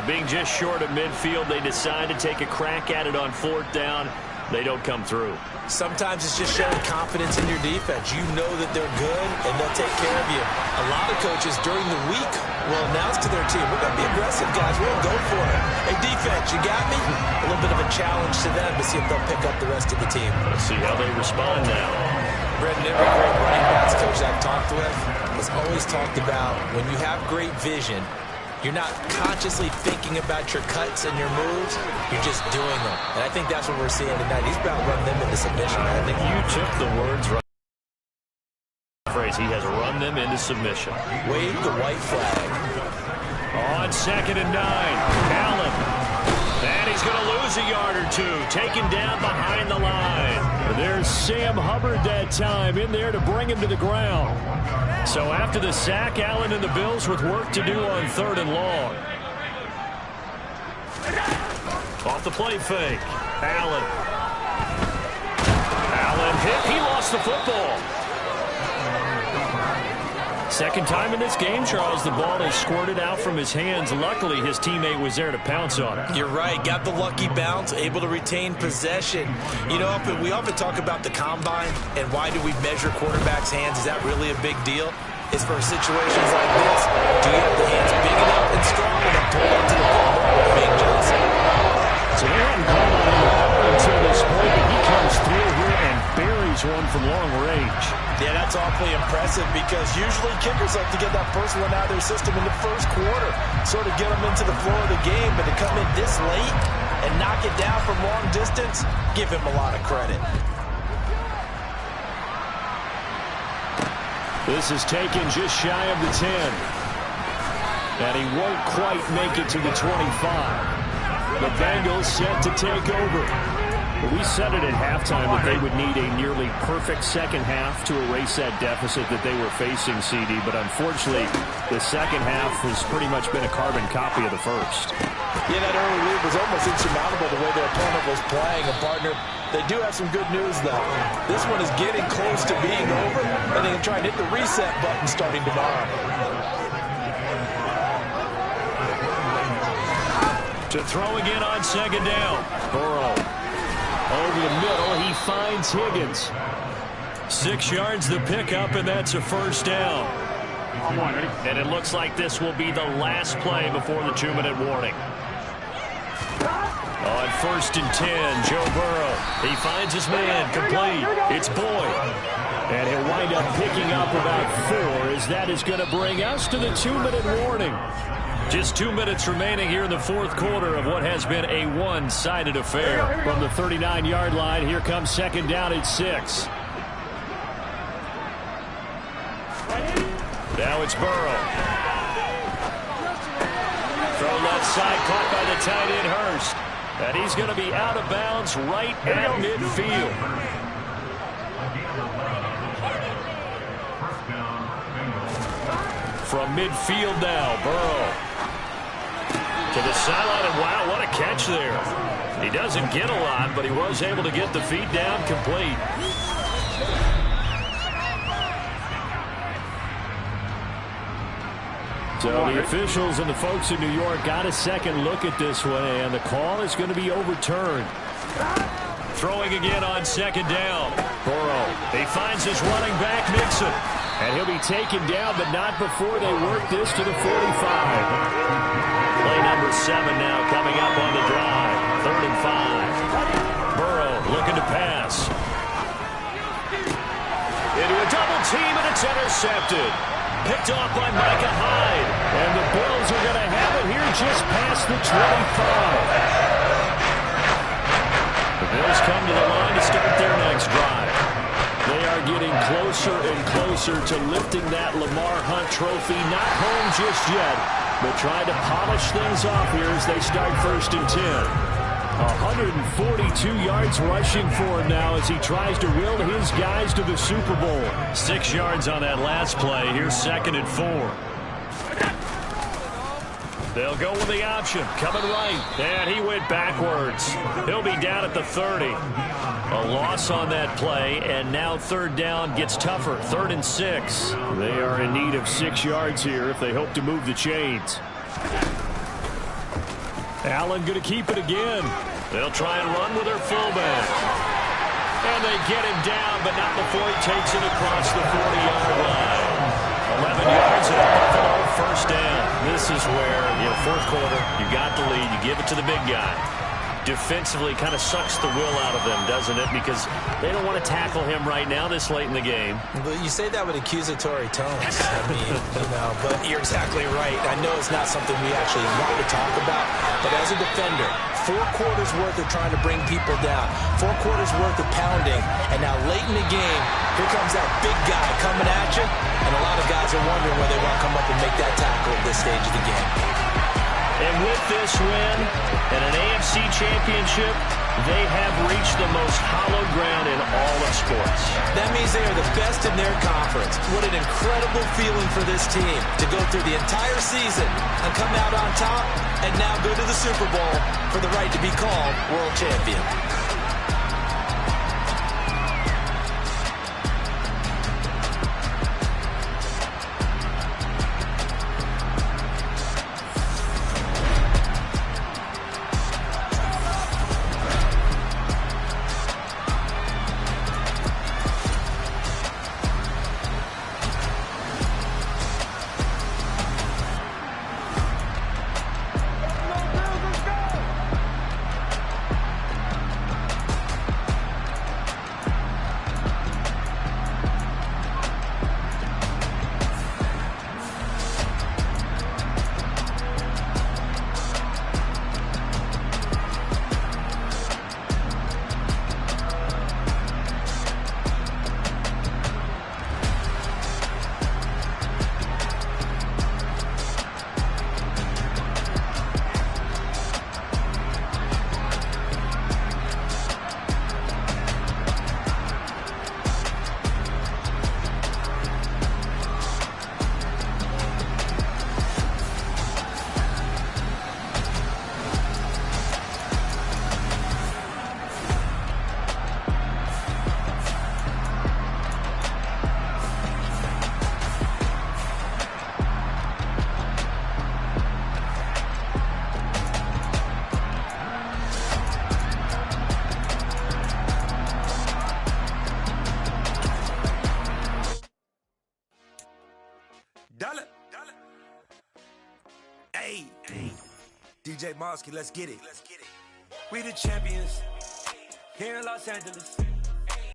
Being just short of midfield, they decide to take a crack at it on 4th down. They don't come through. Sometimes it's just showing confidence in your defense. You know that they're good, and they'll take care of you. A lot of coaches during the week will announce to their team, we're going to be aggressive, guys. We're going to go for it. Hey, defense, you got me? A little bit of a challenge to them to see if they'll pick up the rest of the team. Let's see how they respond now. Brendan, every great running backs coach I've talked with has always talked about when you have great vision, you're not consciously thinking about your cuts and your moves. You're just doing them. And I think that's what we're seeing tonight. He's about to run them into submission. I think you took the words right. Phrase. He has run them into submission. Wave the white flag. On 2nd and 9. Allen. And he's going to lose a yard or 2. Taken down behind the line. There's Sam Hubbard that time in there to bring him to the ground. So after the sack, Allen and the Bills with work to do on 3rd and long. Off the play fake. Allen hit. He lost the football. Second time in this game, Charles, the ball is squirted out from his hands. Luckily, his teammate was there to pounce on it. You're right. Got the lucky bounce, able to retain possession. You know, we often talk about the combine and why do we measure quarterbacks' hands. Is that really a big deal? It's for situations like this. Do you have the hands big enough and strong enough to hold on to the ball? Big Johnson. So they hadn't called on him until this point, but he comes through here and buries one from long range. Yeah, that's awfully impressive because usually kickers like to get that first one out of their system in the first quarter, sort of get them into the flow of the game, but to come in this late and knock it down from long distance, give him a lot of credit. This is taken just shy of the 10. And he won't quite make it to the 25. The Bengals set to take over. We said it at halftime that they would need a nearly perfect second half to erase that deficit that they were facing, CD. But unfortunately, the second half has pretty much been a carbon copy of the first. Yeah, that early lead was almost insurmountable the way their opponent was playing. And, partner, they do have some good news, though. This one is getting close to being over, and they can try and hit the reset button starting tomorrow. To throw again on 2nd down. Burrow. Over the middle, he finds Higgins. 6 yards the pickup, and that's a first down. And it looks like this will be the last play before the 2-minute warning. On 1st and 10, Joe Burrow. He finds his man, complete. It's Boyd. And he'll wind up picking up about 4, as that is going to bring us to the 2-minute warning. Just 2 minutes remaining here in the fourth quarter of what has been a one-sided affair. From the 39-yard line, here comes 2nd down at 6. Now it's Burrow. Throw left side, caught by the tight end Hurst. And he's going to be out of bounds right at midfield. From midfield now, Burrow. To the sideline, and wow, what a catch there. He doesn't get a lot, but he was able to get the feet down complete. So the officials and the folks in New York got a second look at this one, and the call is going to be overturned. Throwing again on second down. Burrow, he finds his running back, Mixon. And he'll be taken down, but not before they work this to the 45. Play number 7 now coming up on the drive. 3rd and 5. Burrow looking to pass. Into a double team, and it's intercepted. Picked off by Micah Hyde. And the Bills are going to have it here just past the 25. The Bills come to the line to start their next drive. They are getting closer and closer to lifting that Lamar Hunt trophy. Not home just yet, but trying to polish things off here as they start 1st and 10. 142 yards rushing for him now as he tries to will his guys to the Super Bowl. 6 yards on that last play. Here's 2nd and 4. They'll go with the option. Coming right. And he went backwards. He'll be down at the 30. A loss on that play, and now 3rd down gets tougher. 3rd and 6. They are in need of 6 yards here if they hope to move the chains. Allen going to keep it again. They'll try and run with their fullback. And they get him down, but not before he takes it across the 40-yard line. 11 yards and a Buffalo 1st down. This is where, 4th quarter, you got the lead, you give it to the big guy. Defensively kind of sucks the will out of them, doesn't it? Because they don't want to tackle him right now this late in the game. But you say that with accusatory tones. I mean, but you're exactly right. I know it's not something we actually want to talk about, but as a defender, 4 quarters worth of trying to bring people down, 4 quarters worth of pounding, and now late in the game, here comes that big guy coming at you, and a lot of guys are wondering whether they want to come up and make that tackle at this stage of the game. And with this win and an AFC championship, they have reached the most hallowed ground in all of sports. That means they are the best in their conference. What an incredible feeling for this team to go through the entire season and come out on top and now go to the Super Bowl for the right to be called world champion. DJ Mosky, let's get it. We the champions here in Los Angeles.